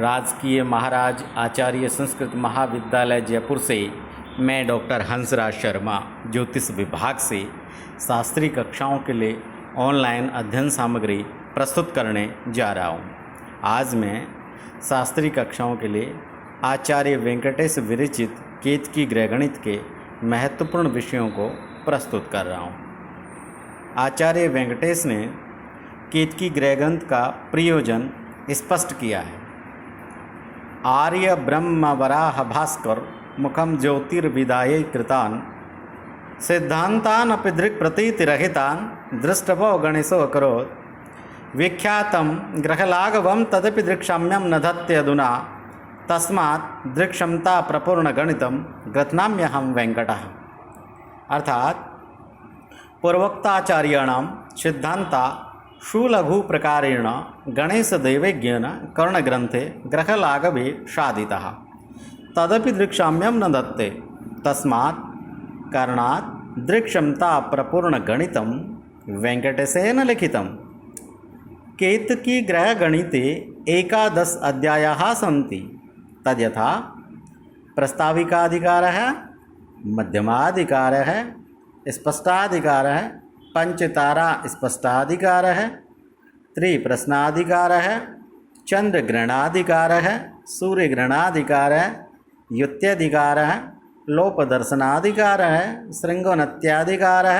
राजकीय महाराज आचार्य संस्कृत महाविद्यालय जयपुर से मैं डॉक्टर हंसराज शर्मा ज्योतिष विभाग से शास्त्रीय कक्षाओं के लिए ऑनलाइन अध्ययन सामग्री प्रस्तुत करने जा रहा हूँ। आज मैं शास्त्रीय कक्षाओं के लिए आचार्य वेंकटेश विरचित केतकी ग्रहगणित के महत्वपूर्ण विषयों को प्रस्तुत कर रहा हूँ। आचार्य वेंकटेश ने केतकी ग्रहगणित का प्रयोजन स्पष्ट किया है। आर्य ब्रह्म वराह भास्कर मुखम ज्योतिर्विदाये कृतान सिद्धांतान अपि दृक् प्रतीतिरहितान दृष्टवो गणेशो अकरोत् विख्यातम ग्रहलाघवम तदपि दृक्साम्यम न धत्त्यधुना तस्मात् दृक्क्षमता प्रपूर्ण गणितम ग्रथनाम्यहम वेंकटः। अर्थात पूर्वोक्ताचार्याणां सिद्धांता सुलघु प्रकारेण गणेशदेवज्ञेन कर्णग्रंथे ग्रहलाघवे साधितः तदपि दृक्साम्यम न दत्ते तस्मात् कारणात् दृक्क्षमता प्रपूर्ण गणितं वेंकटेशेन लिखितं। केतकी ग्रहगणिते 11 अध्यायाः सन्ति। तद्यथा प्रस्ताविकाधिकारः, मध्यमाधिकारः, स्पष्टाधिकारः, पंचतारा स्पष्टाधिकारः, त्रिप्रश्नाधिकारः, चंद्रग्रहणाधिकारः, सूर्यग्रहणाधिकारः, युत्याधिकारः, लोपदर्शनाधिकारः, श्रृंगोन्नत्याधिकारः,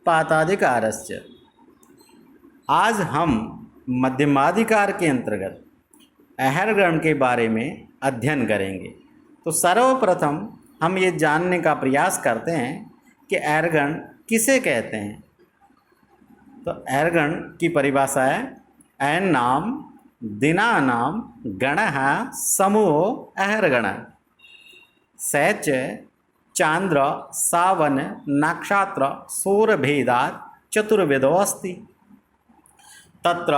पाताधिकारश्च। आज हम मध्यमाधिकार के अंतर्गत अहरग्रहण के बारे में अध्ययन करेंगे। तो सर्वप्रथम हम ये जानने का प्रयास करते हैं कि अहरग्रहण किसे कहते हैं। तो अहरग्रहण की परिभाषा है एन नाम दिनानाम गणः समूह अहरगण सच चांद्र सावन नक्षत्र सौरभेदात् चतुर्वेदो अस्ति। तत्र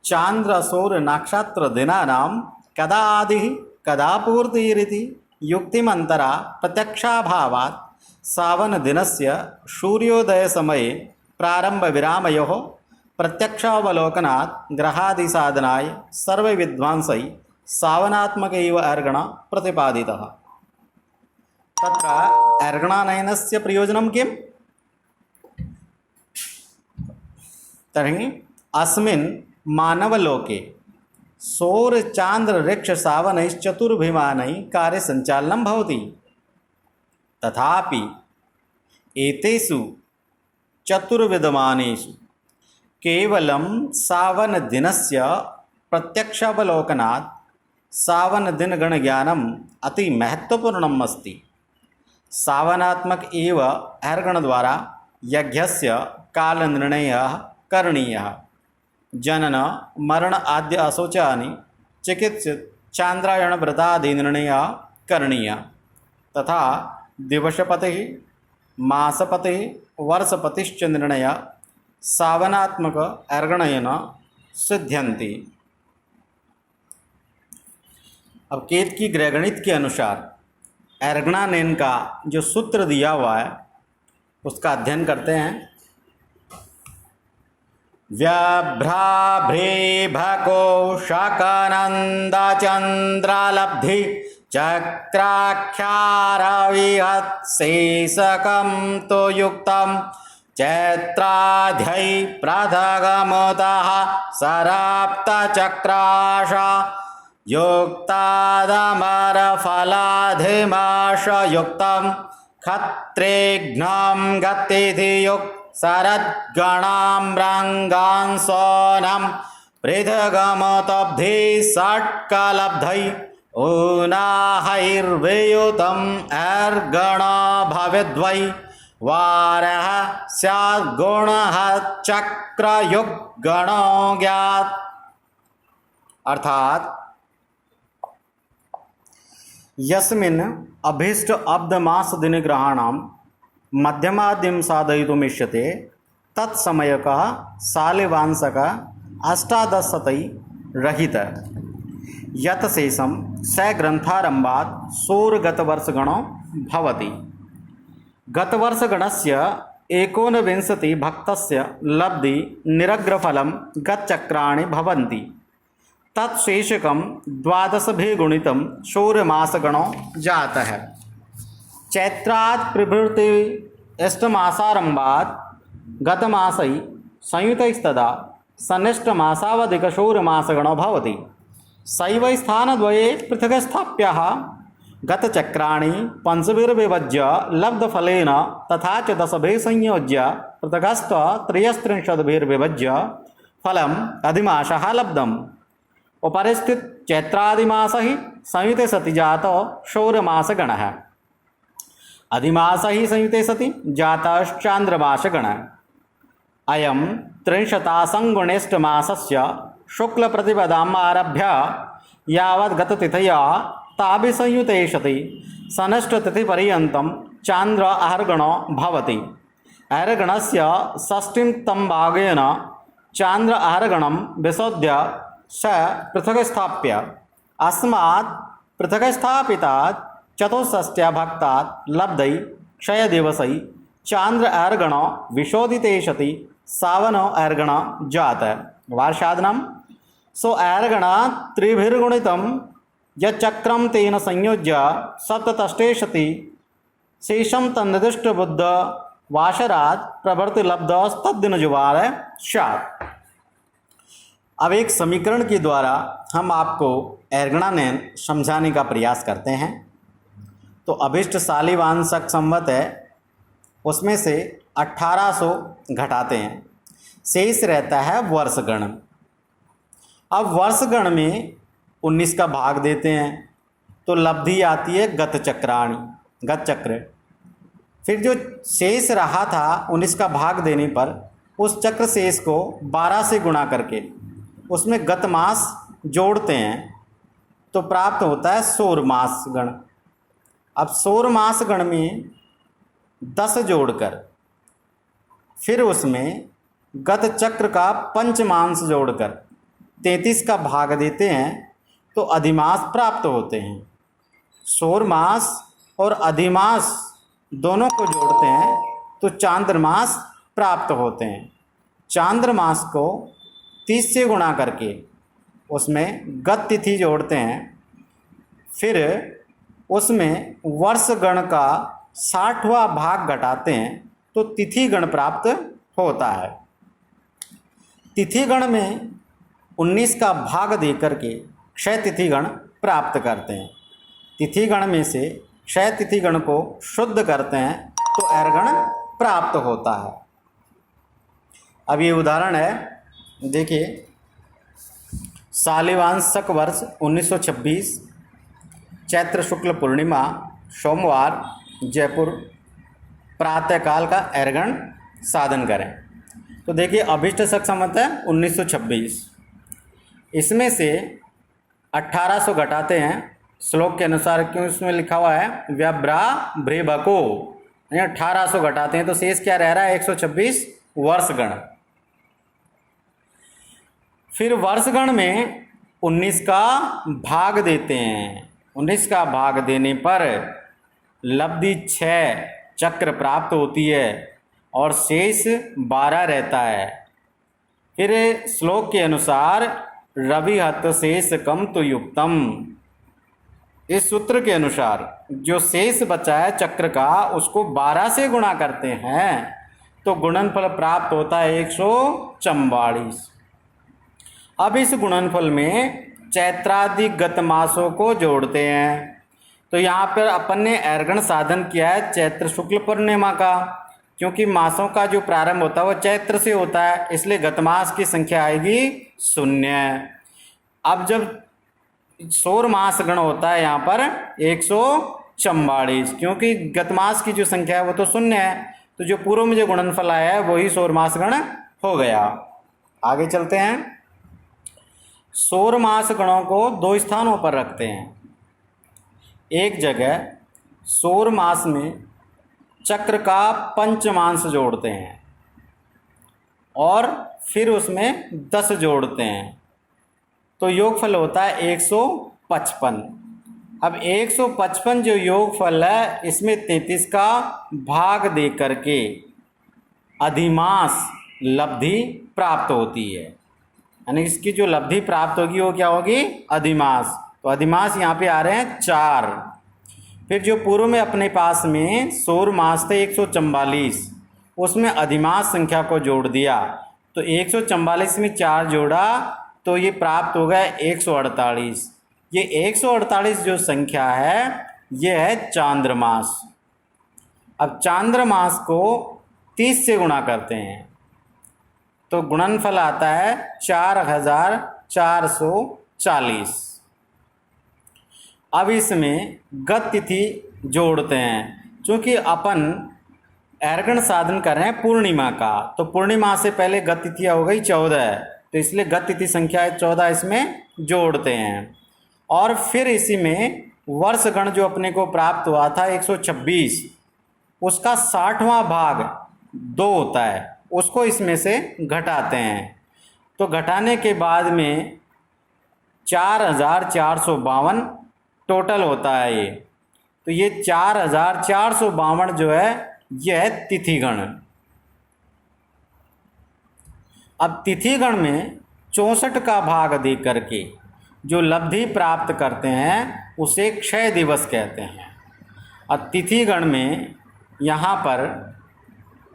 चांद्र सौर नक्षत्र दिनानां कदा आदिः कदा पूर्तिरिति युक्तिमन्तरा प्रत्यक्षाभावात् सावन दिनस्य सूर्योदय समये प्रारंभ विरामयोः प्रत्यक्षावलोकनात् ग्रहादि साधनाय सर्व विद्वांसै सावनात्मक एव अहरगण प्रतिपादितः। तत्र अहरगणानयनस्य प्रयोजनं किम्? तर्हि अस्मिन् मानवलोके सौर चांद्र ऋक्ष सावनैश्चतुर्भिमानैः कार्यसञ्चालनं भवति। तथापि एतेषु चतुर्विद्यमानेषु केवलं सावनदिनस्य प्रत्यक्षावलोकनात् सावनदिनगणज्ञानम् अति महत्वपूर्णम् अस्ति। सावनात्मक एव अहरगणद्वारा यज्ञस्य कालनिर्णयः करणीयः। जनन मरण आद्य अशोचानि चिकित्सित चान्द्रायणव्रतादिनिर्णयः करणीयः। तथा दिवसपतिः मासपतिः वर्षपतिश्च निर्णय सावनात्मक अहरगणेन सिद्ध्यन्ति। अब केतकी ग्रहगणित के अनुसार अहरगणानयन का जो सूत्र दिया हुआ है उसका अध्ययन करते हैं। व्यभ्राभ्रेभको शाकानंद चंद्रालब्धि चक्राख्यारविहत्शेषकं तो युक्तं चैत्राध्यै प्रथगमतः सराप्तचक्राश युक्तादमरफलाधिमाशयुक्तं खत्रेघ्नं गतिधियुक् शरद्गणाम्राङ्गांसोनं पृथगमतब्धि षट्कलब्धै ऊनाहैर्वियुतम् अहरगण भवेद्वै वारः स्यात् गुणः चक्रयुग्गणो ज्ञात्। अर्थात यस्मिन् अभीष्ट अब्दमास दिनग्रहाणां मध्यमाद्यं साधयितुमिष्यते तत्समयकः शालिवांशकः अष्टादशतै रहित यत् शेषं स ग्रन्थारम्भात् सौरगतवर्षगणो भवति। गतवर्षगणस्य 19 भक्तस्य लब्धि निरग्रफलं गतचक्राणि भवन्ति। तत्शेषकम 12 गुणितम शौर्यमासगणो जाता है। चैत्रात् प्रभृति अष्टमासारंभात् गतमासै संयुतैस्तदा सनिष्टमासावधिकशौर्यमासगणो भवति। सैव स्थानद्वये पृथक् स्थाप्याः गतचक्राणि पंचभिर्विभज्य लब्धफलेन तथा च 10 संयोज्य पृथगस्थ 33 फलम् अधिमासः लब्धम्। उपरिस्थित चैत्रादिमास ही संयुते सति जातो शौर्यमासगणः। अधिमास ही संयुते सति जातश्चान्द्रमासगणः। अयं 30 शुक्लप्रतिपदाम् आरभ्य यावत् गततिथया ताभिसंयुते सति सनष्टतिथिपर्यन्तं चान्द्र आहर्गणो भवति। आहर्गणस्य षष्ठीं तं भागेन चान्द्र आहर्गणं विशोध्य स पृथक् स्थाप्य अस्मात् पृथक् स्थापितात् चतुष्षष्ट्या भक्तात् लब्धै क्षयदिवसै चान्द्र आहर्गणो विशोधिते सति सावनो आहर्गण जात। वार्षादनं सो आहर्गण त्रिभिर्गुणितं यच्चक्रं तेन संयोज्य सप्तष्टे सति शेषं तन्निर्दिष्टबुद्ध वाशरात् प्रभृति लब्धस्तद्दिनजुवार स्यात्। अब एक समीकरण के द्वारा हम आपको एर्गणानयन समझाने का प्रयास करते हैं। तो अभिष्ट शालिवांशक संवत है, उसमें से 1800 घटाते हैं, शेष रहता है वर्षगण। अब वर्षगण में 19 का भाग देते हैं तो लब्धि आती है गतचक्राणी, गतचक्र। फिर जो शेष रहा था 19 का भाग देने पर उस चक्र शेष को 12 से गुणा करके उसमें गतमास जोड़ते हैं तो प्राप्त होता है सौरमास गण। अब सौरमास गण में 10 जोड़कर फिर उसमें गत चक्र का पंचमांश जोड़कर 33 का भाग देते हैं तो अधिमास प्राप्त होते हैं। सौरमास और अधिमास दोनों को जोड़ते हैं तो चांद्रमास प्राप्त होते हैं। चांद्रमास को 30 से गुणा करके उसमें गत तिथि जोड़ते हैं, फिर उसमें वर्षगण का 60वां भाग घटाते हैं तो तिथिगण प्राप्त होता है। तिथिगण में 19 का भाग देकर के क्षय तिथिगण प्राप्त करते हैं। तिथिगण में से क्षय तिथिगण को शुद्ध करते हैं तो एर्गण प्राप्त होता है। अब ये उदाहरण है, देखिए, शालिवांशक वर्ष 1926 चैत्र शुक्ल पूर्णिमा सोमवार जयपुर प्रातःकाल का एर्गण साधन करें। तो देखिए अभिष्ट शक संवत है 1926, इसमें से 1800 घटाते हैं श्लोक के अनुसार, क्यों इसमें लिखा हुआ है व्यभ्राभ्रेभको, 1800 घटाते हैं तो शेष क्या रह रहा है 126 वर्षगण। फिर वर्षगण में 19 का भाग देते हैं। 19 का भाग देने पर लब्धि 6 चक्र प्राप्त होती है और शेष 12 रहता है। फिर श्लोक के अनुसार रवि हत शेष कम तो युक्तम, इस सूत्र के अनुसार जो शेष बचा है चक्र का उसको 12 से गुणा करते हैं तो गुणनफल प्राप्त होता है 144। अब इस गुणनफल में चैत्रादि गत मासों को जोड़ते हैं। तो यहाँ पर अपन ने एर्गण साधन किया है चैत्र शुक्ल पूर्णिमा का, क्योंकि मासों का जो प्रारंभ होता है वो चैत्र से होता है, इसलिए गतमास की संख्या आएगी 0। अब जब सौरमास गण होता है यहाँ पर 144, क्योंकि गतमास की जो संख्या है वो तो 0 है, तो जो पूर्व में जो गुणनफल आया है वही सौरमास गण हो गया। आगे चलते हैं। सौरमास गणों को 2 स्थानों पर रखते हैं। एक जगह सौरमास में चक्र का पंचमांश जोड़ते हैं और फिर उसमें 10 जोड़ते हैं तो योगफल होता है 155। अब 155 जो योगफल है इसमें 33 का भाग दे करके अधिमास लब्धि प्राप्त होती है। यानी इसकी जो लब्धि प्राप्त होगी वो क्या होगी, अधिमास। तो अधिमास यहाँ पे आ रहे हैं 4। फिर जो पूर्व में अपने पास में सौर मास थे 144, उसमें अधिमास संख्या को जोड़ दिया, तो 144 में 4 जोड़ा तो ये प्राप्त हो गया 148। ये 148 जो संख्या है ये है चांद्रमास। अब चांद्रमास को 30 से गुणा करते हैं तो गुणनफल आता है 4440। अब इसमें गत तिथि जोड़ते हैं, क्योंकि अपन अरगण साधन कर रहे हैं पूर्णिमा का, तो पूर्णिमा से पहले गत तिथि हो गई 14, तो इसलिए गत तिथि संख्या 14 इसमें जोड़ते हैं। और फिर इसी में वर्षगण जो अपने को प्राप्त हुआ था 126, उसका 60वां भाग 2 होता है, उसको इसमें से घटाते हैं। तो घटाने के बाद में 4452 टोटल होता है ये। तो ये 4452 जो है यह है तिथिगण। अब तिथिगण में 64 का भाग दे करके जो लब्धि प्राप्त करते हैं उसे क्षय दिवस कहते हैं। अब तिथिगण में यहाँ पर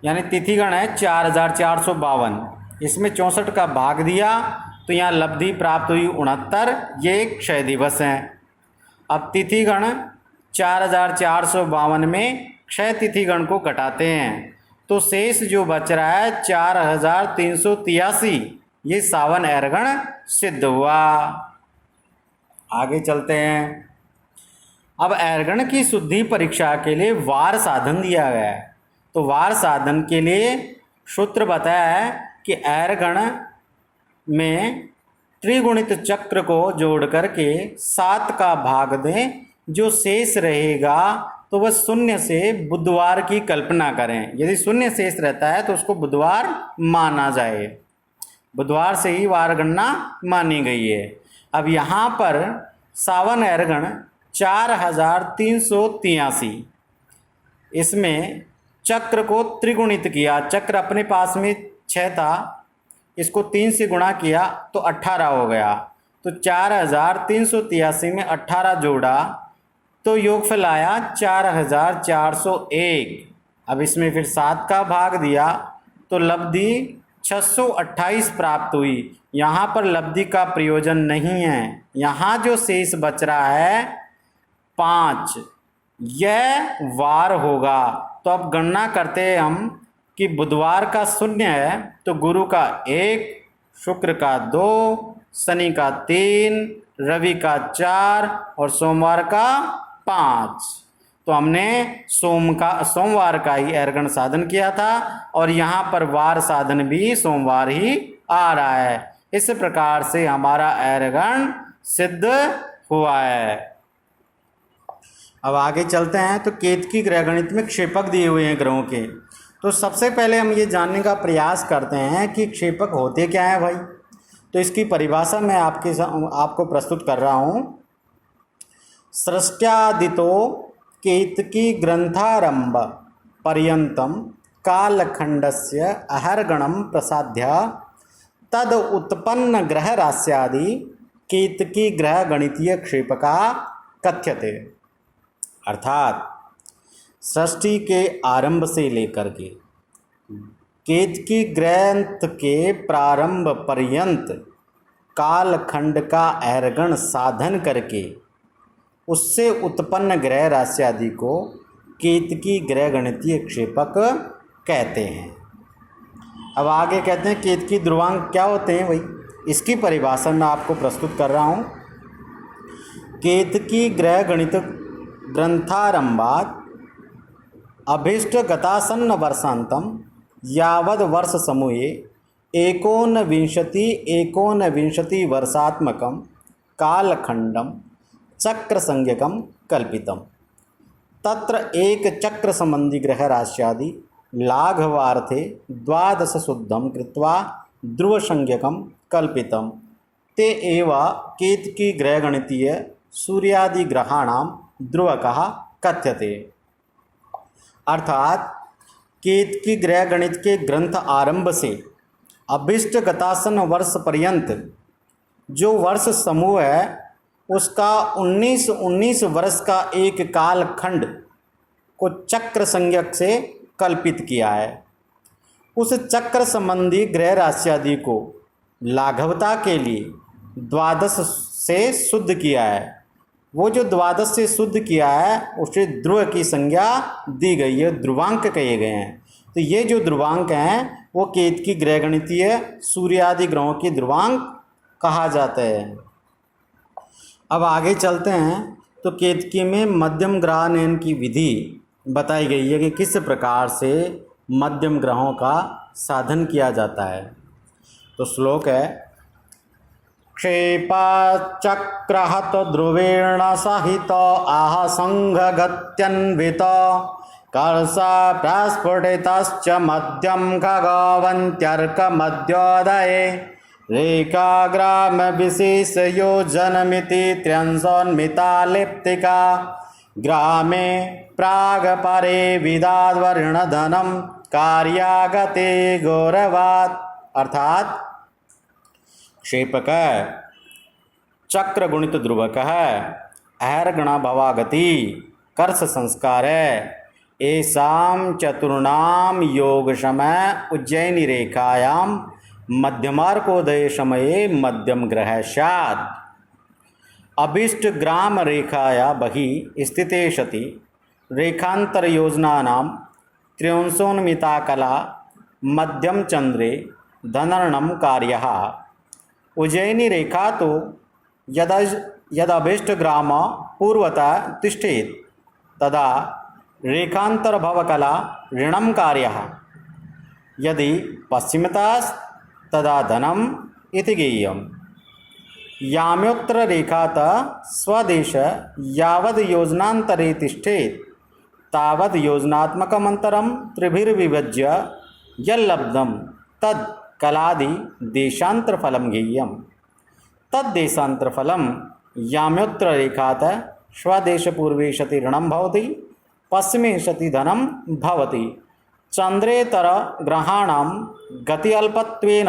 यानी तिथिगण है 4452, इसमें 64 का भाग दिया तो यहाँ लब्धि प्राप्त हुई 69, ये क्षय दिवस हैं। अब तिथिगण 4452 में क्षय तिथिगण को घटाते हैं तो शेष जो बच रहा है 4383, ये सावन अरगण सिद्ध हुआ। आगे चलते हैं। अब अरगण की शुद्धि परीक्षा के लिए वार साधन दिया गया है। तो वार साधन के लिए सूत्र बताया है कि अरगण में त्रिगुणित चक्र को जोड़ करके 7 का भाग दें, जो शेष रहेगा तो वह शून्य से बुधवार की कल्पना करें। यदि शून्य शेष रहता है तो उसको बुधवार माना जाए, बुधवार से ही वार गणना मानी गई है। अब यहाँ पर सावन अरगण 4383, इसमें चक्र को त्रिगुणित किया, चक्र अपने पास में 6 था, इसको 3 से गुणा किया तो 18 हो गया। तो 4383 में 18 जोड़ा तो योगफल आया 4401। अब इसमें फिर 7 का भाग दिया तो लब्धि 628 प्राप्त हुई। यहाँ पर लब्धि का प्रयोजन नहीं है, यहाँ जो शेष बच रहा है 5, यह वार होगा। तो अब गणना करते हैं हम कि बुधवार का 0 है तो गुरु का 1, शुक्र का 2, शनि का 3, रवि का 4 और सोमवार का 5। तो हमने सोमवार का ही अरगण साधन किया था और यहाँ पर वार साधन भी सोमवार ही आ रहा है। इस प्रकार से हमारा अरगण सिद्ध हुआ है। अब आगे चलते हैं। तो केतकी ग्रह गणित में क्षेपक दिए हुए हैं ग्रहों के। तो सबसे पहले हम ये जानने का प्रयास करते हैं कि क्षेपक होते क्या हैं भाई। तो इसकी परिभाषा मैं आपको प्रस्तुत कर रहा हूँ। सृष्ट्यादितो केतकी ग्रंथारंभ पर्यंतम कालखंडस्य अहर्गणं प्रसाद्य तद उत्पन्न ग्रह राश्यादि केतकी ग्रह गणितीय क्षेपका कथ्यते। अर्थात सृष्टि के आरंभ से लेकर के केतकी ग्रंथ के प्रारंभ पर्यंत कालखंड का अहर्गण साधन करके उससे उत्पन्न ग्रह राशि आदि को केतकी ग्रह गणितीय क्षेपक कहते हैं। अब आगे कहते हैं केतकी ध्रुवांक क्या होते हैं भाई, इसकी परिभाषा मैं आपको प्रस्तुत कर रहा हूँ। केतकी ग्रह गणित ग्रंथारंभात अभीष्ट गतासन्न वर्षांतम यावद वर्ष समूहे एकोनविंशति वर्षात्मकं कालखंडम चक्र संज्ञकम कल्पितम। तत्र एक चक्र संबंधी ग्रह राश्यादि लाघवार्थे 12 शुद्धम कृत्वा ध्रुव संज्ञकम कल्पितम। ते एव केतकी ग्रह गणितीय सूर्यादि ग्रहाणाम ध्रुवकः कथ्यते। अर्थात केतकी ग्रह गणित के ग्रंथ आरंभ से अभिष्ट गतासन वर्ष पर्यंत जो वर्ष समूह है उसका 19 वर्ष का एक कालखंड को चक्र संज्ञक से कल्पित किया है। उस चक्र संबंधी ग्रह राशि आदि को लाघवता के लिए द्वादश से शुद्ध किया है। वो जो द्वादश से शुद्ध किया है उसे ध्रुव की संज्ञा दी गई है, ध्रुवांक कहे गए हैं। तो ये जो ध्रुवांक हैं वो केतु की ग्रह गणितीय सूर्य आदि ग्रहों की ध्रुवांक कहा जाता है। अब आगे चलते हैं तो केतकी में मध्यम ग्रहानयन की विधि बताई गई है कि किस प्रकार से मध्यम ग्रहों का साधन किया जाता है। तो श्लोक है, क्षेपाचक्रहत ध्रुवेण सहित आह संघगत्यन्वित कर्षा प्रस्फुटितश्च मध्यम खगवन्त्यर्क मध्योदये रेखाग्राम विशेष योजनमिति त्र्यंशोन्मिता लिप्तिका ग्रामे प्रागपरे विदाद्वर्णधनम कार्यागते गौरवात्। अर्थात क्षेपक चक्र गुणित ध्रुवक अहर्गणा भवागति कर्ष संस्कार एसाम चतुर्णाम योग समय उज्जैनी रेखायाम मध्यमार्कोदय समये मध्यम ग्रह स्यात्। अभीष्ट ग्राम रेखाया बहि स्थिते सति रेखांतर योजनानां त्र्यंशोन्मिता कला मध्यम चंद्रे धनर्णम कार्यः। उज्जैनी रेखा तो यदभीष्ट ग्राम पूर्वतः तिष्ठेत् तदा रेखांतर भवकला ऋणम कार्यः, यदि पश्चिमतः तदा धनम इति गेयम्। याम्योत्र रेखातः स्वदेश यावद् योजनान्तरे तिष्ठेत् तावद् योजनात्मकमन्तरं त्रिभिर्विभज्य यल्लब्धं तद् कलादि देशान्तरफलं गेयम्। तद्देशान्तरफलं याम्योत्र रेखातः स्वदेशपूर्वे सति ऋणं भवति, पश्चिमे सति धनं भवति। चंद्रेतर ग्रहाणां गति अल्पत्वेन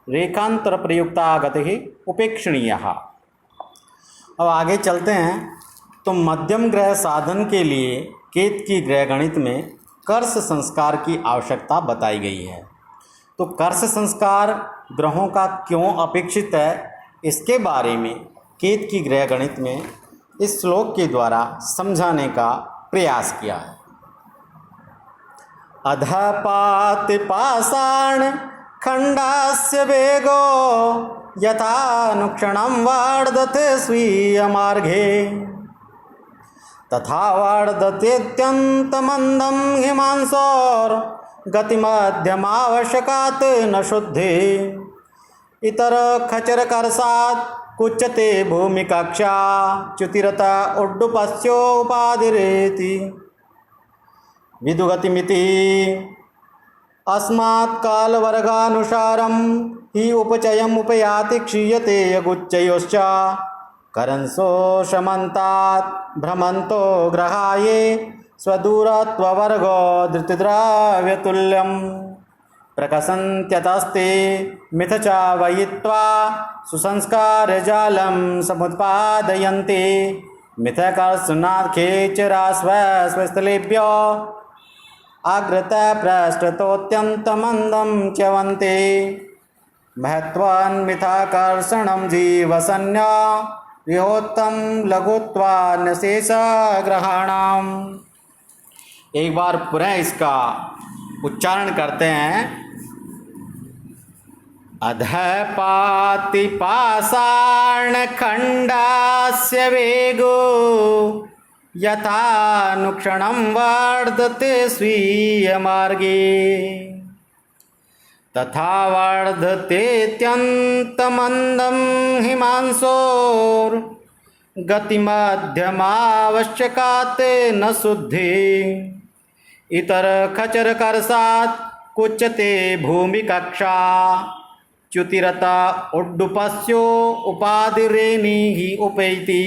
रेखांतर प्रयुक्ता गति उपेक्षणीयः। अब आगे चलते हैं तो मध्यम ग्रह साधन के लिए केतु की ग्रह गणित में कर्ष संस्कार की आवश्यकता बताई गई है। तो कर्ष संस्कार ग्रहों का क्यों अपेक्षित है इसके बारे में केतु की ग्रह गणित में इस श्लोक के द्वारा समझाने का प्रयास किया है। अधपाति पाषाण खंडास्य वेगो यथानुक्षणं वर्धते स्वीय मार्गे तथा वर्धतेत्यन्तमन्दं हिमांशोर गतिमध्यमावश्यकात् न शुद्धि इतर खचर कर्षात् कुच्यते भूमि कक्षा च्युतिरता उड्डुपस्योपाधिरेति विदुगतिमिति अस्मात् कालवर्गानुसारं हि उपचयम् उपयाति क्षीयते यगुच्चयोश्च करंसो शमन्तात् भ्रमन्तो ग्रहाये स्वदूरत्ववर्गो धृतिद्रव्यतुल्यं प्रकसन्त्यतस्ते मिथ च वयित्वा सुसंस्कारजालं समुत्पादयन्ति मिथकर्षणात् खेचरास्वस्वस्थलेभ्यो अग्रतपृष्ठतोऽत्यन्तमन्दं च्यवन्ते महत्वान्मिथाकर्षणं जीवसन्न्य विहोत्तम लघुत्वान् शेषग्रहाणाम्। एक बार पुनः इसका उच्चारण करते हैं। अधपाति पाषाणखण्डस्य वेगो यथानुक्षणं वर्धते स्वीयमार्गे तथा वर्धतेत्यन्तमन्दं हिमांशोर गतिमध्यमावश्यकात् न शुद्धि इतर खचर कर्षात् कुच्यते भूमि कक्षा च्युतिरता उड्डुपस्यो उपाधिरेणि हि उपैति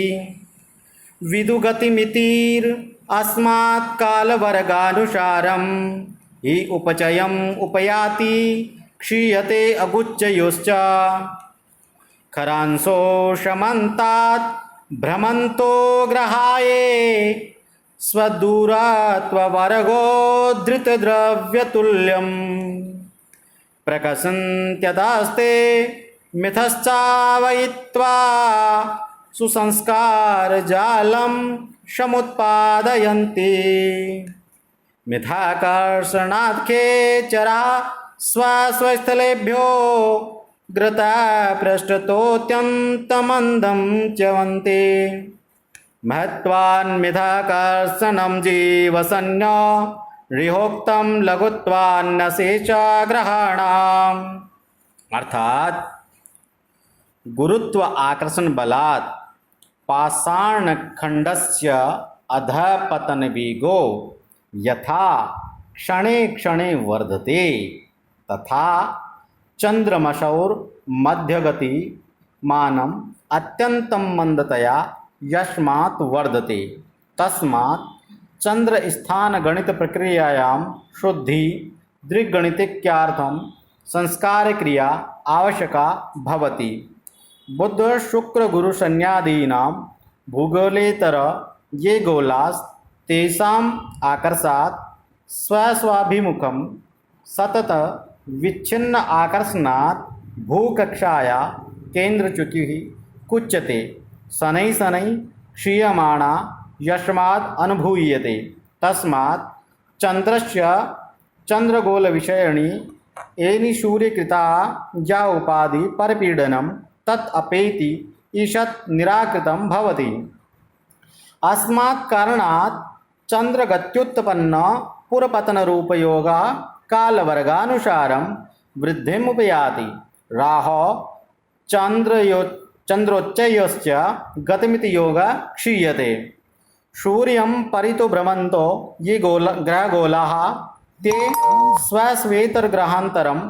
विदुगतिमितिर् अस्मात् कालवर्गानुसारं हि उपचयम् उपयाति क्षीयते अगुच्चयोश्च खरांसो शमन्तात् भ्रमन्तो ग्रहाये स्वदूरत्ववर्गो धृतद्रव्यतुल्यम् प्रकसन्त्यतास्ते मिथश्चावयित्वा सुसंस्कारजालं समुत्पादयन्ति मिथाकर्षणात्खे चरा स्वस्वस्थलेभ्यो घृता पृष्ठतोऽत्यन्तमन्दं च्यवन्ति महत्वान्मिथाकर्षणं जीवसंज्ञ रिहोक्तं लघुत्वान्नशेषग्रहाणाम्। अर्थात गुरुत्व आकर्षण बलात् पाषाणखण्डस्य अधःपतनवेगो यथा क्षणे क्षणे वर्धते तथा चन्द्रमसौर्मध्यगतिमानम् अत्यन्तं मन्दतया यस्मात् वर्धते तस्मात् चन्द्रस्थानगणितप्रक्रियायां शुद्धि दृग्गणितिक्यार्थं संस्कारक्रिया आवश्यका भवति। बुध शुक्र गुरु शन्यादीनां भूगोलेतर ये गोलास् तेषाम् आकर्षात् स्वस्वाभिमुखं सतत विच्छिन्न आकर्षणात् भूकक्षाया केन्द्रच्युतिः कुच्यते शनैः शनैः क्षीयमाणा यस्मात् अनुभूयते तस्मात् चन्द्रस्य चन्द्रगोलविषयिणी एनि सूर्यकृता या उपाधि परपीडनं तत् अपेति ईषत् निराकृतं भवति। अस्मात् कारणात् चन्द्रगत्युत्पन्न पुरपतनरूपयोगः कालवर्गानुसारं वृद्धिमुपयाति। राहौ चन्द्रोच्चयोश्च गतिमिति योगः क्षीयते। सूर्यं परितो भ्रमन्तो ये ग्रहगोलाः ते स्वस्वेतरग्रहान्तरं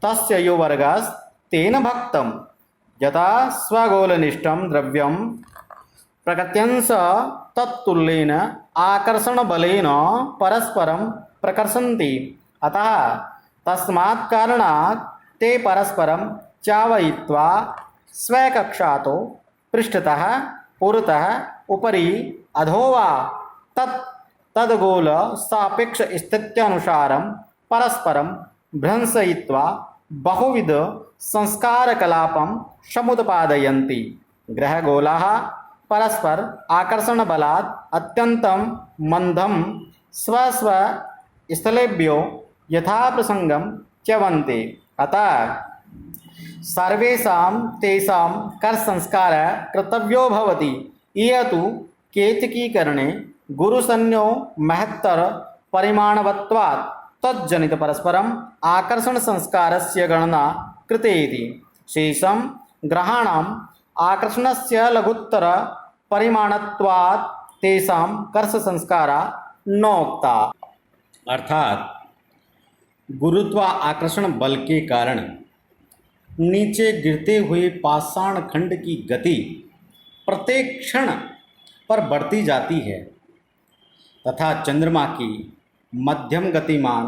तस्य यो वर्गस्तेन भक्तं यथा स्वगोलनिष्ठं द्रव्यं प्रकृत्यंश तत्तुल्येन आकर्षणबलेन परस्परं प्रकर्षन्ति। अतः तस्मात् कारणात् ते परस्परं चावयित्वा स्वकक्षातो पृष्ठतः पुरतः उपरि अधो वा तद्गोल सापेक्ष स्थित्यनुसारं परस्परं भ्रंशयित्वा बहुविध संस्कारकलापं समुत्पादयन्ति। ग्रहगोलाः परस्पर आकर्षणबलात् अत्यन्तं मन्दं स्वस्वस्थलेभ्यो यथाप्रसंगं च्यवन्ति। अतः सर्वेषां तेषां कर्षसंस्कारः कर्तव्यो भवति। इह तु केतकीकरणे गुरुसंज्ञो महत्तर परिमाणवत्वात् तज्जनितपरस्परम् आकर्षणसंस्कारस्य गणना कृतेति। शेषं ग्रहाणाम् आकर्षणस्य लघुत्तर परिमाणत्वात् तेषां कर्षसंस्कारा नोक्ता। अर्थात गुरुत्वाकर्षण बल के कारण नीचे गिरते हुए पाषाण खंड की गति प्रत्येक क्षण पर बढ़ती जाती है तथा चंद्रमा की मध्यम गतिमान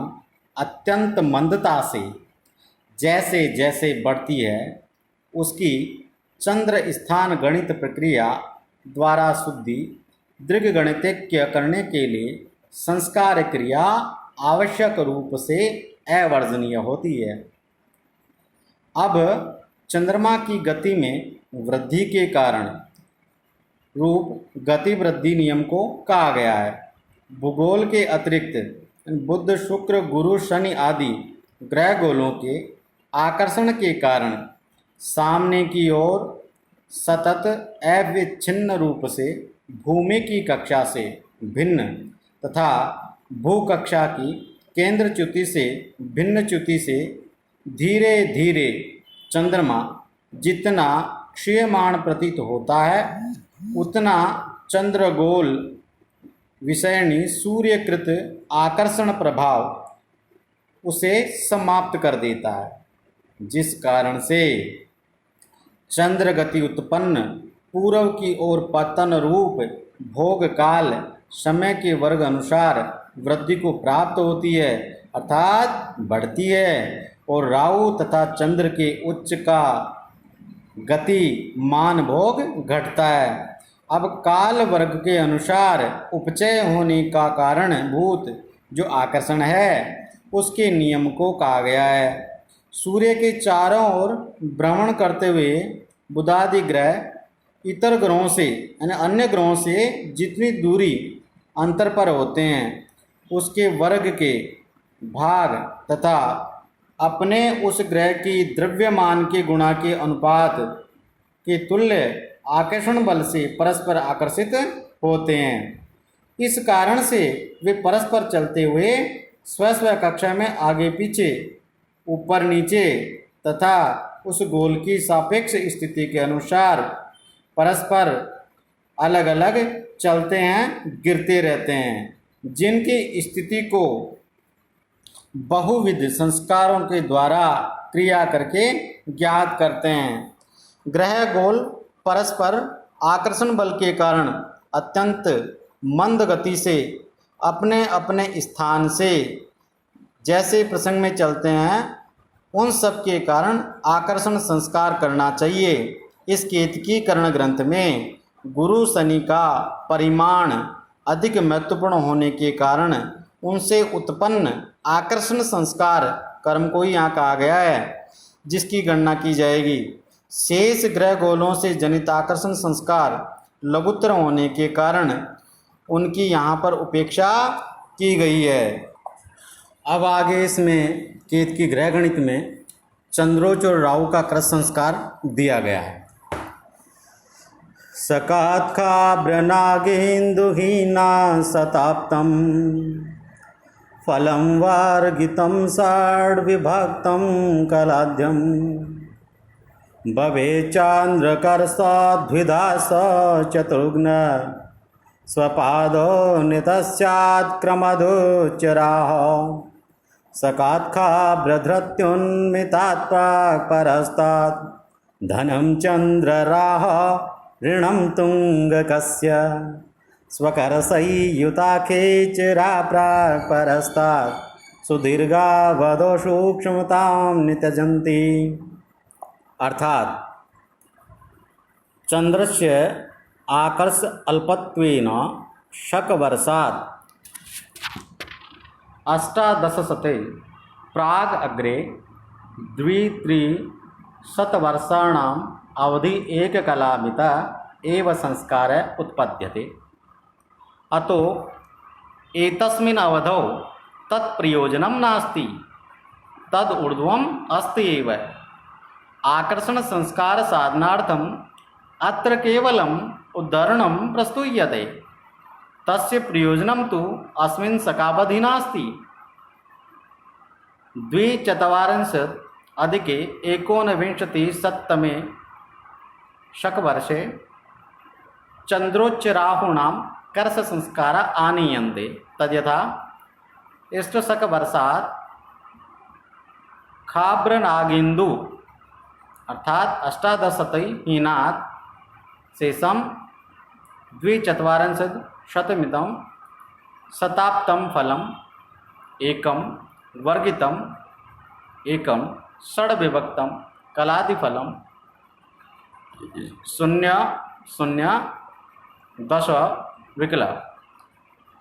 अत्यंत मंदता से जैसे जैसे बढ़ती है उसकी चंद्र स्थान गणित प्रक्रिया द्वारा शुद्धि दृग्गणितज्ञ करने के लिए संस्कार क्रिया आवश्यक रूप से अवर्जनीय होती है। अब चंद्रमा की गति में वृद्धि के कारण रूप गति वृद्धि नियम को कहा गया है। भूगोल के अतिरिक्त बुध शुक्र गुरु शनि आदि ग्रह गोलों के आकर्षण के कारण सामने की ओर सतत अविच्छिन्न रूप से भूमि की कक्षा से भिन्न तथा भूकक्षा की केंद्र च्युति से भिन्न च्युति से धीरे धीरे चंद्रमा जितना क्षीयमाण प्रतीत होता है उतना चंद्रगोल विषयणी सूर्यकृत आकर्षण प्रभाव उसे समाप्त कर देता है, जिस कारण से चंद्र गति उत्पन्न पूर्व की ओर पतन रूप भोग काल समय के वर्ग अनुसार वृद्धि को प्राप्त होती है, अर्थात बढ़ती है। और राहु तथा चंद्र के उच्च का गति मान भोग घटता है। अब काल वर्ग के अनुसार उपचय होने का कारण भूत जो आकर्षण है उसके नियम को कहा गया है। सूर्य के चारों ओर भ्रमण करते हुए बुधादि ग्रह इतर ग्रहों से यानी अन्य ग्रहों से जितनी दूरी अंतर पर होते हैं उसके वर्ग के भाग तथा अपने उस ग्रह की द्रव्यमान के गुणा के अनुपात के तुल्य आकर्षण बल से परस्पर आकर्षित होते हैं। इस कारण से वे परस्पर चलते हुए स्व स्व कक्षा में आगे पीछे ऊपर नीचे तथा उस गोल की सापेक्ष स्थिति के अनुसार परस्पर अलग अलग चलते हैं, गिरते रहते हैं, जिनकी स्थिति को बहुविध संस्कारों के द्वारा क्रिया करके ज्ञात करते हैं। ग्रह गोल परस्पर आकर्षण बल के कारण अत्यंत मंद गति से अपने अपने स्थान से जैसे प्रसंग में चलते हैं उन सब के कारण आकर्षण संस्कार करना चाहिए। इस केतकीकरण ग्रंथ में गुरु शनि का परिमाण अधिक महत्वपूर्ण होने के कारण उनसे उत्पन्न आकर्षण संस्कार कर्म को ही यहाँ कहा गया है, जिसकी गणना की जाएगी। शेष ग्रह गोलों से जनित आकर्षण संस्कार लघुतर होने के कारण उनकी यहाँ पर उपेक्षा की गई है। अब आगे इसमें केतकी ग्रह गणित में चंद्रोच और राहु का क्रस संस्कार दिया गया है। सकात्खाभ्रनागेन्दुहीना सताप्तं फलं वार्गितं षड्विभक्तं कलाद्यं भवेच्चान्द्रकर्षद्विधा स चतुर्घ्न स्वपादो नितस्यात्क्रमदुच्चराः सकात्खाभ्रधृत्युन्मितात् प्राक् परस्तात् धनं चन्द्रराः ऋणं तुङ्गकस्य स्वकरसंयुताखेचरा प्राक् परस्तात् सुदीर्घावधो सूक्ष्मतां नित्यजन्ति। अर्थात चंद्रस्य आकर्ष अल्पत्वेन शकवर्षात् अष्टादशशते प्राग अग्रे द्वित्रिशतवर्षाणाम् अवधि एककलामिता एव संस्कार उत्पद्यते। अतो एतस्मिन् अवधौ तत्प्रयोजनं नास्ति, तद् ऊर्ध्वम् अस्ति एव। आकर्षण संस्कार साधनार्थम् अत्र केवलम् उदाहरणं प्रस्तूयते, तस्य प्रयोजनं तु अस्मिन् शकावधि नास्ति। 2049 शकवर्षे चंद्रोच्चराहूणां कर्ष संस्कार आनीयन्ते। तद्यथा इष्टशकवर्षात् खाभ्रनागेन्दु अर्थात अष्टादशशतहीनात् शेषं 2400मितं शताब्दं फलम् एकं वर्गितम् एकं षड्विभक्तं कलादिफलं 0-0-10 विकल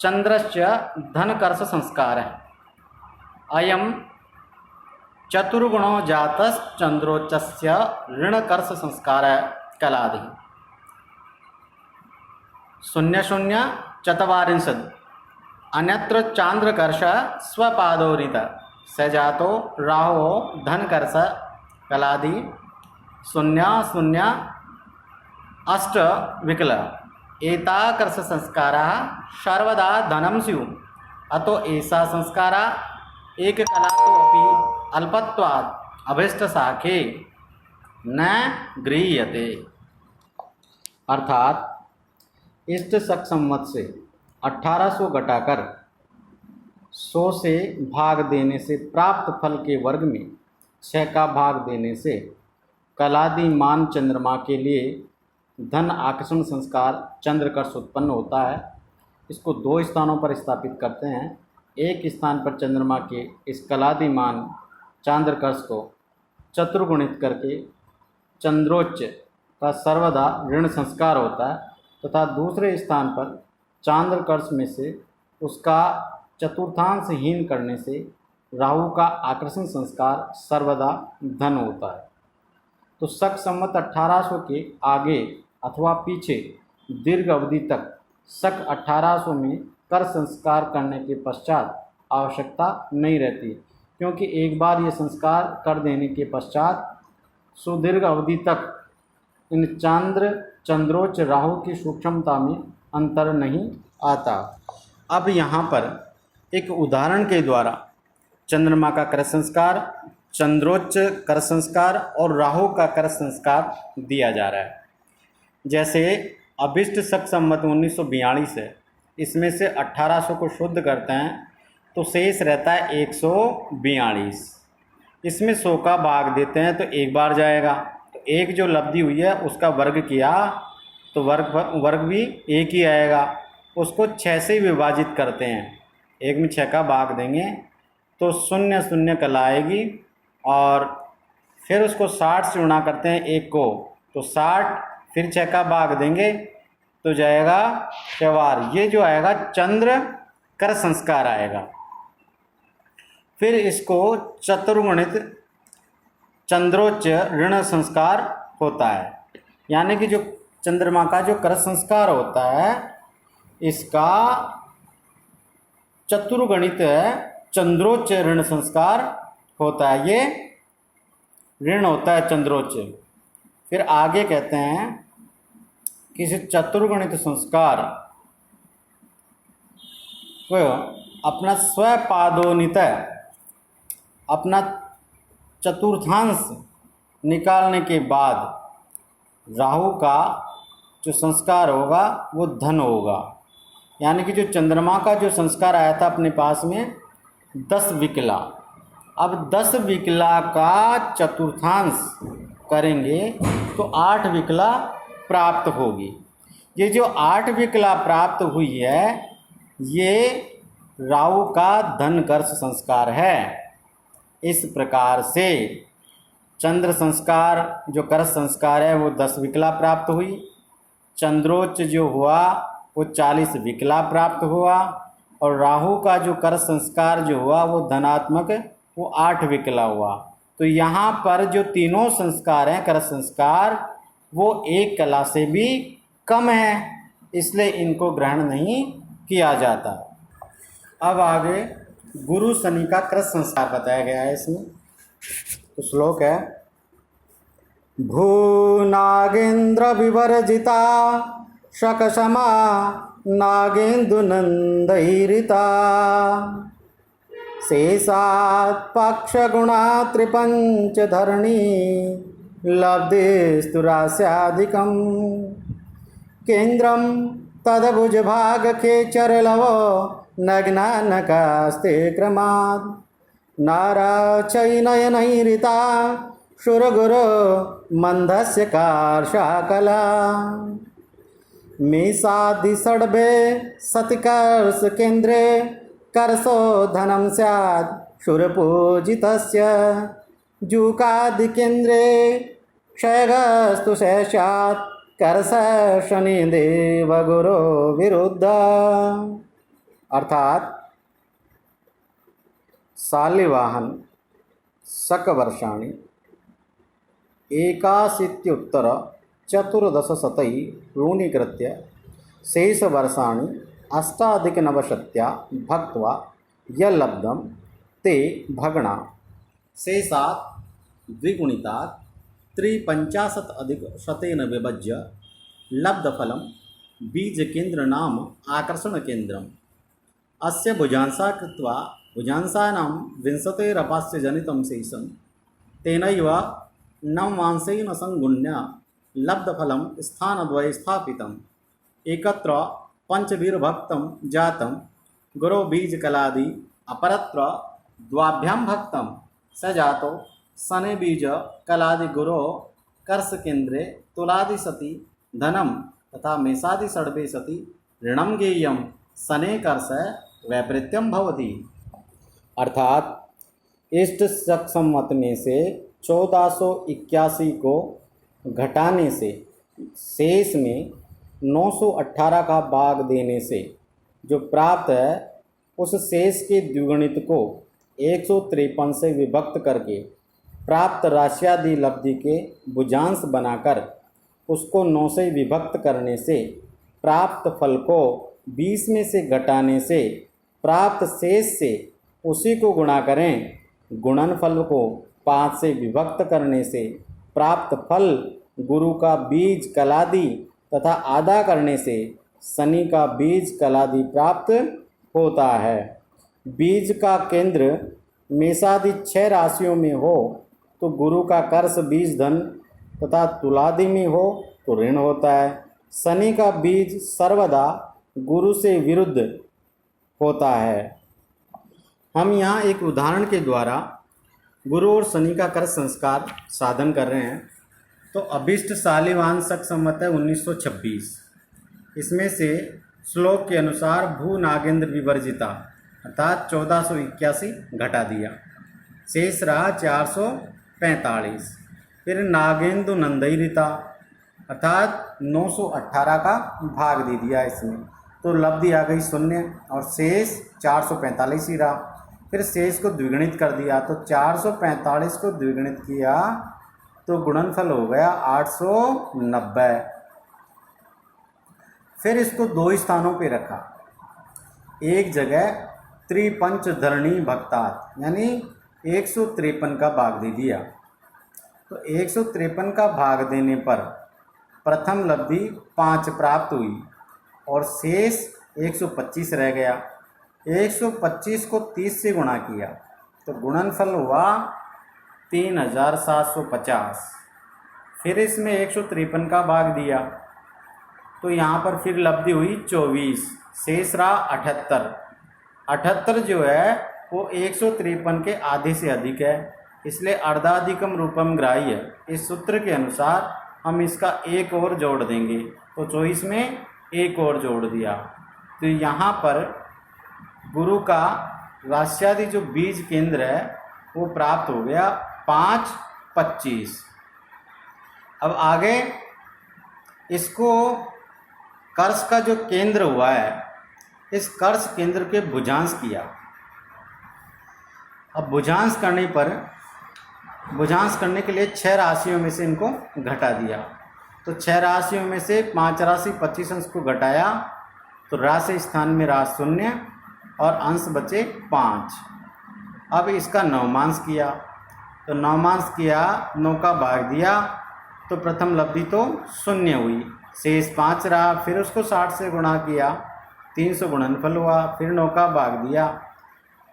चंद्रस्य धनकर्ष संस्कारः अयं चतुर्गुणो जातश्चंद्रोच्चस्य ऋणकर्ष संस्कारः कलादि 0-0-40 अन्यत्र चांद्रकर्ष स्वपादोरित स जातो राहो धनकर्ष कलादि 0-0-8 विकल एताकर्ष संस्काराः सर्वदा धनं स्युः। अतो एषा संस्कारा एक कलातो अपि अल्पत्वात् अभीष्टशाखे न गृह्यते। अर्थात इष्ट शक संवत से 1800 घटाकर 100 से भाग देने से प्राप्त फल के वर्ग में 6 का भाग देने से कलादि मान चंद्रमा के लिए धन आकर्षण संस्कार चंद्रकर्ष उत्पन्न होता है। इसको 2 स्थानों पर स्थापित करते हैं। एक स्थान पर चंद्रमा के इस कलादिमान चांद्रकर्ष को चतुर्गुणित करके चंद्रोच्च का सर्वदा ऋण संस्कार होता है, तथा दूसरे स्थान पर चांद्रकर्ष में से उसका चतुर्थांशहीन करने से राहु का आकर्षण संस्कार सर्वदा धन होता है। तो शक संवत 1800 के आगे अथवा पीछे दीर्घ अवधि तक शक 1800 में कर संस्कार करने के पश्चात आवश्यकता नहीं रहती, क्योंकि एक बार ये संस्कार कर देने के पश्चात सुदीर्घ अवधि तक इन चंद्रोच्च राहु की सूक्ष्मता में अंतर नहीं आता। अब यहाँ पर एक उदाहरण के द्वारा चंद्रमा का कर संस्कार, चंद्रोच्च कर संस्कार और राहु का कर संस्कार दिया जा रहा है। जैसे अभिष्ट शक संवत 1942 है, इसमें से 1800 को शुद्ध करते हैं तो शेष रहता है 142। इसमें 100 का भाग देते हैं तो एक बार जाएगा, तो एक जो लब्धि हुई है उसका वर्ग किया तो वर्ग भी एक ही आएगा। उसको 6 से विभाजित करते हैं, एक में 6 का भाग देंगे तो 0 0 कल आएगी, और फिर उसको 60 से गुणा करते हैं एक को तो 60, फिर 6 का भाग देंगे तो जाएगा 4। ये जो आएगा चंद्र कर संस्कार आएगा। फिर इसको चतुर्गुणित चंद्रोच्च ऋण संस्कार होता है, यानी कि जो चंद्रमा का जो कर संस्कार होता है इसका चतुर्गुणित चंद्रोच्च ऋण संस्कार होता है, ये ऋण होता है चंद्रोच्च। फिर आगे कहते हैं कि इस चतुर्गुणित संस्कार को अपना स्वपादोनित अपना चतुर्थांश निकालने के बाद राहु का जो संस्कार होगा वो धन होगा। यानी कि जो चंद्रमा का जो संस्कार आया था अपने पास में 10 विकला, अब 10 विकला का चतुर्थांश करेंगे तो 8 विकला प्राप्त होगी। ये जो 8 विकला प्राप्त हुई है ये राहु का धन कर्ष संस्कार है। इस प्रकार से चंद्र संस्कार जो कर्ष संस्कार है वो 10 विकला प्राप्त हुई, चंद्रोच्च जो हुआ वो 40 विकला प्राप्त हुआ, और राहु का जो कर्ष संस्कार जो हुआ वो धनात्मक वो 8 विकला हुआ। तो यहाँ पर जो तीनों संस्कार हैं कर्ष संस्कार वो एक कला से भी कम है, इसलिए इनको ग्रहण नहीं किया जाता। अब आगे गुरु शनि का कृत संस्कार बताया गया है इसमें। तो श्लोक है, भूनागेन्द्र विवर्जिता शकशमा नागेन्दु नंदैरिता शेषात् पक्षगुणा त्रिपंच धरणी लब्धेस्तुरास्याधिकम् केन्द्रं तद्भुजभागखेचरलवो नग्नानकास्ते क्रमात् नाराचैनयनैरिता शुरगुरो मन्दस्य कार्षाकला मेषादिषड्भे सतिकर्ष केन्द्रे कर्षो धनं स्यात् शूरपूजितस्य जूकादिकेन्द्रे क्षयगस्तु शेषात् कर्ष शनिदेव गुरो विरुद्ध। अर्थात शालिवाहन शकवर्षाणि 81 ऋणीकृत्य शेषवर्षाणि 98 भक्त्वा यल्लब्धं ते भगणा शेषात् द्विगुणितात् 53 विभज्य लब्धफलं बीजकेन्द्र नाम आकर्षणकेन्द्रम् अस्य भुजांसा कृत्वा भुजांसानां 20 जनितं शेषं तेनैव नवमांसेन संगुण्य लब्धफलं स्थानद्वये स्थापितम् एकत्र पंचवीरभक्तं जातं गुरो बीजकलादि अपरत्र द्वाभ्यां भक्तं स जातो शनि बीज कलादि गुरो कर्ष केन्द्रे तुलादि सति धनम तथा मेषादि षड्भे सति ऋणम गेयम शनि कर्ष वैपरीत्यम भवति। अर्थात इष्ट शक संवत में से 1481 को घटाने से शेष में 918 का भाग देने से जो प्राप्त है उस शेष के द्विगुणित को 153 से विभक्त करके प्राप्त राशियादि लब्धि के भुजांश बनाकर उसको 9 से विभक्त करने से प्राप्त फल को 20 में से घटाने से प्राप्त शेष से उसी को गुणा करें। गुणनफल को 5 से विभक्त करने से प्राप्त फल गुरु का बीज कलादि तथा आधा करने से शनि का बीज कलादि प्राप्त होता है। बीज का केंद्र मेषादि 6 राशियों में हो तो गुरु का कर्ष बीज धन तथा तुलादि में हो तो ऋण होता है। शनि का बीज सर्वदा गुरु से विरुद्ध होता है। हम यहाँ एक उदाहरण के द्वारा गुरु और शनि का कर्ष संस्कार साधन कर रहे हैं। तो अभिष्ट शालिवान शक संवत है 1926। इसमें से श्लोक के अनुसार भू नागेंद्र विवर्जिता अर्थात 1481 घटा दिया, शेष रहा 445। फिर नागेंद्र नंदैरिता अर्थात 918 का भाग दे दिया इसमें, तो लब्धि आ गई 0 और शेष 445 ही रहा। फिर शेष को द्विगुणित कर दिया तो 445 को द्विगुणित किया तो गुणनफल हो गया 890। फिर इसको 2 स्थानों पे रखा, एक जगह त्रिपंच धरणी भक्तात यानी 153 का भाग दे दिया। तो 153 का भाग देने पर प्रथम लब्धि 5 प्राप्त हुई और शेष 125 रह गया। 125 को 30 से गुणा किया तो गुणनफल हुआ 3750। फिर इसमें 153 का भाग दिया तो यहाँ पर फिर लब्धि हुई 24, शेष रहा 78। 78 जो है वो 153 के आधे से अधिक है, इसलिए अर्धाधिकम रूपम ग्राह्य। इस सूत्र के अनुसार हम इसका एक और जोड़ देंगे तो 24 में एक और जोड़ दिया तो यहाँ पर गुरु का राशियादि जो बीज केंद्र है वो प्राप्त हो गया 525। अब आगे इसको कर्ष का जो केंद्र हुआ है इस कर्ष केंद्र के भुजांश किया। अब भुजांश करने के लिए 6 राशियों में से इनको घटा दिया तो 6 राशियों में से 5 राशि 25 अंश को घटाया तो राशि स्थान में रहा 0 और अंश बचे 5। अब इसका नवमांश किया तो नवमांश किया 9 का भाग दिया तो प्रथम लब्धि तो 0 हुई, शेष 5 रहा। फिर उसको 60 से गुणा किया 300 गुणनफल हुआ। फिर 9 का भाग दिया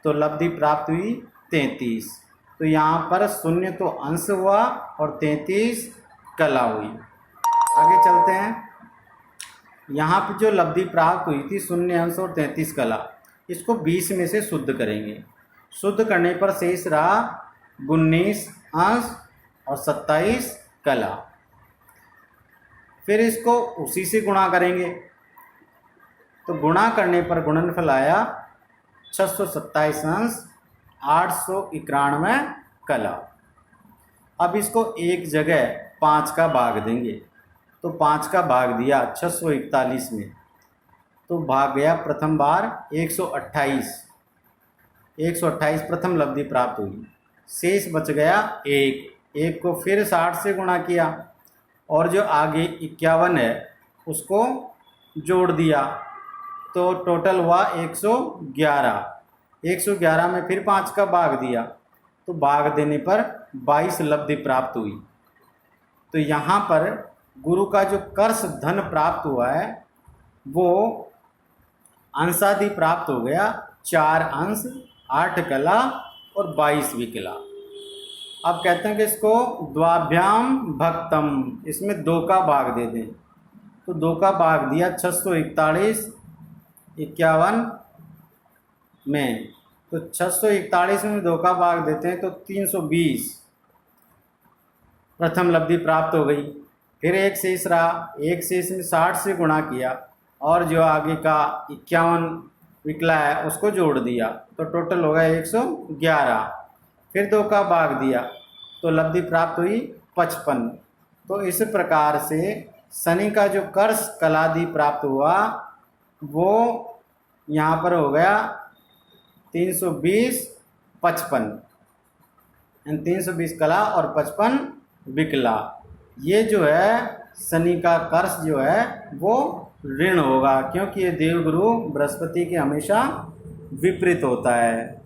तो लब्धि प्राप्त हुई 33। तो यहाँ पर 0 तो अंश हुआ और 33 कला हुई। आगे चलते हैं। यहाँ पर जो लब्धि प्राप्त हुई थी 0 अंश और 33 कला, इसको 20 में से शुद्ध करेंगे। शुद्ध करने पर शेष रहा 19 अंश और 27 कला। फिर इसको उसी से गुणा करेंगे तो गुणा करने पर गुणनफल आया 627 अंश 891 कला। अब इसको एक जगह 5 का भाग देंगे तो 5 का भाग दिया 641 में तो भाग गया प्रथम बार 128। 128 प्रथम लब्धि प्राप्त हुई, शेष बच गया 1 को फिर 60 से गुणा किया और जो आगे 51 है उसको जोड़ दिया तो टोटल हुआ 111। 111 में फिर 5 का भाग दिया तो भाग देने पर 22 लब्धि प्राप्त हुई। तो यहाँ पर गुरु का जो कर्ष धन प्राप्त हुआ है वो अंशादि प्राप्त हो गया 4 अंश 8 कला और 22 कला। अब कहते हैं कि इसको द्वाभ्याम भक्तम, इसमें 2 का भाग दे दें तो 2 का भाग दिया 641 51 में तो 641 में 2 का भाग देते हैं तो 320 प्रथम लब्धि प्राप्त हो गई। फिर एक शेष रहा, एक शेष में 60 से गुणा किया और जो आगे का 51 विकला है उसको जोड़ दिया तो टोटल हो गया 111। फिर 2 का भाग दिया तो लब्धि प्राप्त हुई 55। तो इस प्रकार से शनि का जो कर्ष कलादि प्राप्त हुआ वो यहाँ पर हो गया 320 55, 320 कला और 55 विकला। ये जो है शनि का कर्ष जो है वो ऋण होगा, क्योंकि ये देवगुरु बृहस्पति के हमेशा विपरीत होता है।